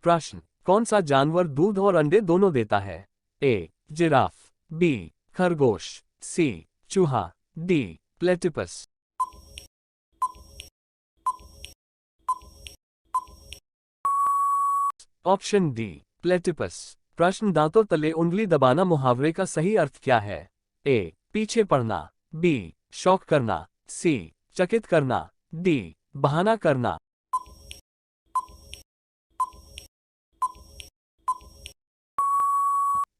प्रश्न, कौन सा जानवर दूध और अंडे दोनों देता है? ए जिराफ, बी खरगोश, सी चूहा, D platypus. Option D platypus. प्रश्न, दांतों तले उंगली दबाना मुहावरे का सही अर्थ क्या है? ए पीछे पड़ना, बी शौक करना, सी चकित करना, डी बहाना करना।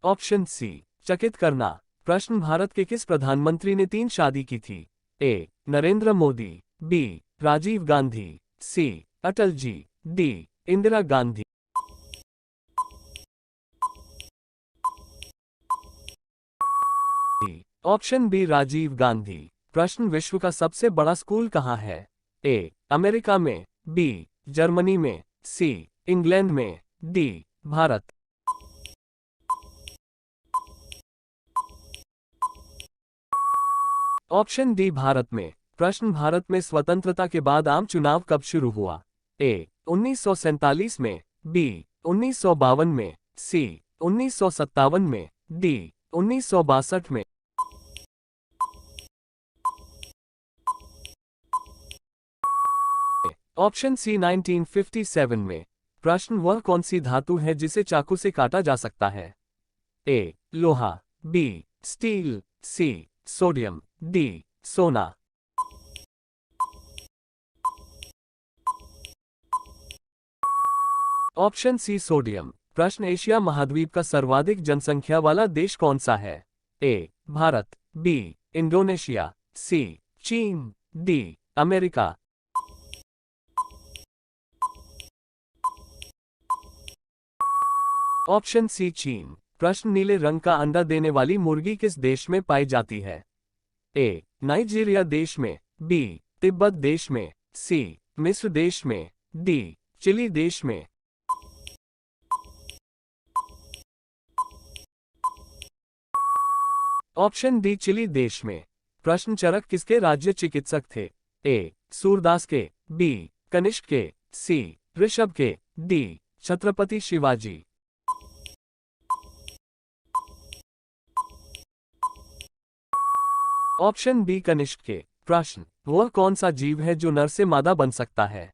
ऑप्शन सी चकित करना। प्रश्न, भारत के किस प्रधानमंत्री ने 3 शादी की थी? A Narendra Modi, B Rajiv Gandhi, C Atal ji, D Indira Gandhi. Option B Rajiv Gandhi. प्रश्न, विश्व का सबसे बड़ा स्कूल कहाँ है? ए अमेरिका में, बी जर्मनी में, सी इंग्लैंड में, D Bharat. Option D Bharat में। प्रश्न, भारत में स्वतंत्रता के बाद आम चुनाव कब शुरू हुआ? ए 1947 में, बी 1952 में, सी 1957 में, डी 1962 में। ऑप्शन सी 1957 में। प्रश्न, वह कौन सी धातु है जिसे चाकू से काटा जा सकता है? ए लोहा, B steel, C sodium, D सोना। Option C sodium. प्रश्न, एशिया महाद्वीप का सर्वाधिक जनसंख्या वाला देश कौन सा है? A Bharat, B Indonesia, C चीन, डी अमेरिका। ऑप्शन सी चीन। प्रश्न, नीले रंग का अंडा देने वाली मुर्गी किस देश में पाई जाती है? ए नाइजीरिया देश में, बी तिब्बत देश में, सी मिस्र देश में, डी चिली देश में। ऑप्शन डी चिली देश में। प्रश्न, चरक किसके राज्य चिकित्सक थे? ए सूरदास के, बी कनिष्क के, सी ऋषभ के, D Chhatrapati Shivaji. Option B Kanishka के। प्रश्न, वह कौन सा जीव है जो नर से मादा बन सकता है?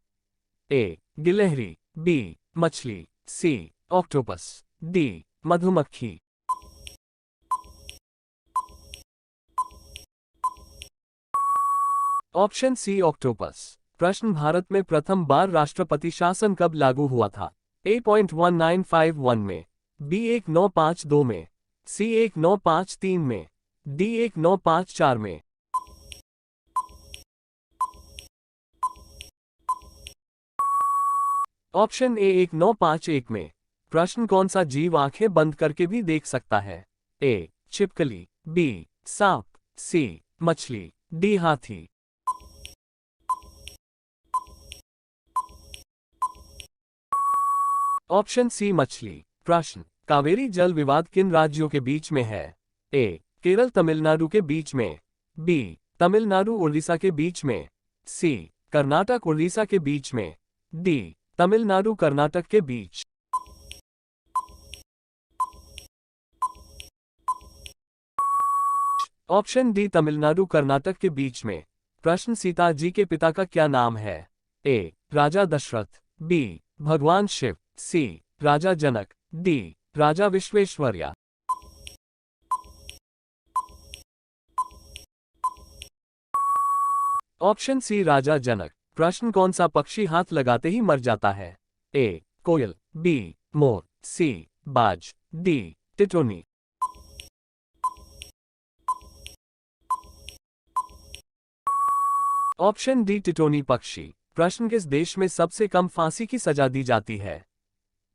ए गिलहरी, बी मछली, सी ऑक्टोपस, डी मधुमक्खी। Option C octopus. प्रश्न, भारत में प्रथम बार राष्ट्रपति शासन कब लागू हुआ था? ए 1951 में, बी 1952 में, सी 1953 में, डी 1954 में। ऑप्शन ए 1951 में। प्रश्न, कौन सा जीव आंखें बंद करके भी देख सकता है? ए छिपकली, बी सांप, सी मछली, डी हाथी। ऑप्शन सी मछली। प्रश्न, कावेरी जल विवाद किन राज्यों के बीच में है? ए केरल तमिलनाडु के बीच में, बी तमिलनाडु उड़ीसा के बीच में, सी कर्नाटक उड़ीसा के बीच में, डी तमिलनाडु कर्नाटक के बीच। ऑप्शन डी तमिलनाडु कर्नाटक के बीच में। प्रश्न, सीता जी के पिता का क्या नाम है? ए राजा दशरथ, बी भगवान शिव, सी राजा जनक, डी राजा विश्वेश्वरया। ऑप्शन सी राजा जनक। प्रश्न, कौन सा पक्षी हाथ लगाते ही मर जाता है? ए कोयल, बी मोर, सी बाज, डी टिटोनी। ऑप्शन डी टिटोनी पक्षी। प्रश्न, किस देश में सबसे कम फांसी की सजा दी जाती है?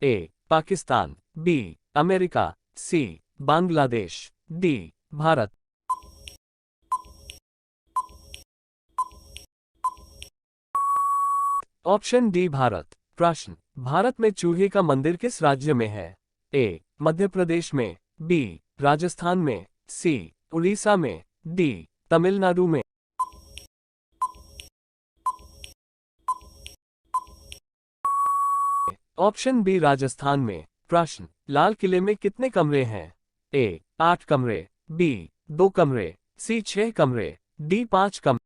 A Pakistan, B America, C Bangladesh, D Bharat. Option D Bharat. प्रश्न, भारत में चूहे का मंदिर किस राज्य में है? ए मध्य प्रदेश में, बी राजस्थान में, सी उड़ीसा में, डी तमिलनाडु में। ऑप्शन बी राजस्थान में। प्रश्न, लाल किले में कितने कमरे हैं? ए 8 कमरे, बी 2 कमरे, सी 6 कमरे, डी 5 कमरे।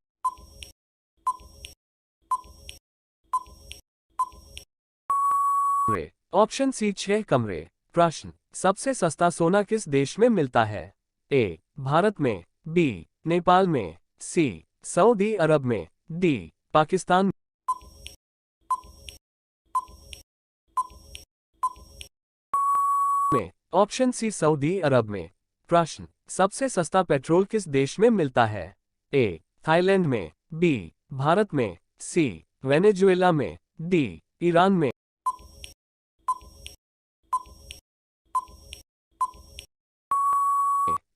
ऑप्शन सी 6 कमरे। प्रश्न, सबसे सस्ता सोना किस देश में मिलता है? ए भारत में, बी नेपाल में, सी सऊदी अरब में, डी पाकिस्तान में। ऑप्शन सी सऊदी अरब में। प्रश्न, सबसे सस्ता पेट्रोल किस देश में मिलता है? ए थाईलैंड में, बी भारत में, सी वेनेजुएला में, डी ईरान में।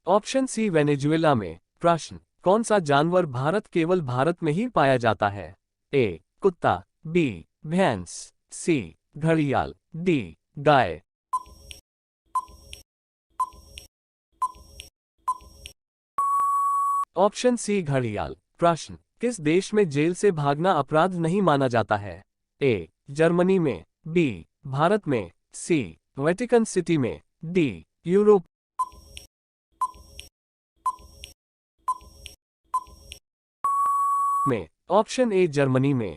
ऑप्शन सी वेनेजुएला में। प्रश्न, कौन सा जानवर भारत केवल भारत में ही पाया जाता है? ए कुत्ता, बी भैंस, सी घड़ियाल, डी गाय। ऑप्शन सी घड़ियाल। प्रश्न, किस देश में जेल से भागना अपराध नहीं माना जाता है? ए जर्मनी में, बी भारत में, सी वेटिकन सिटी में, डी यूरोप में। ऑप्शन ए जर्मनी में।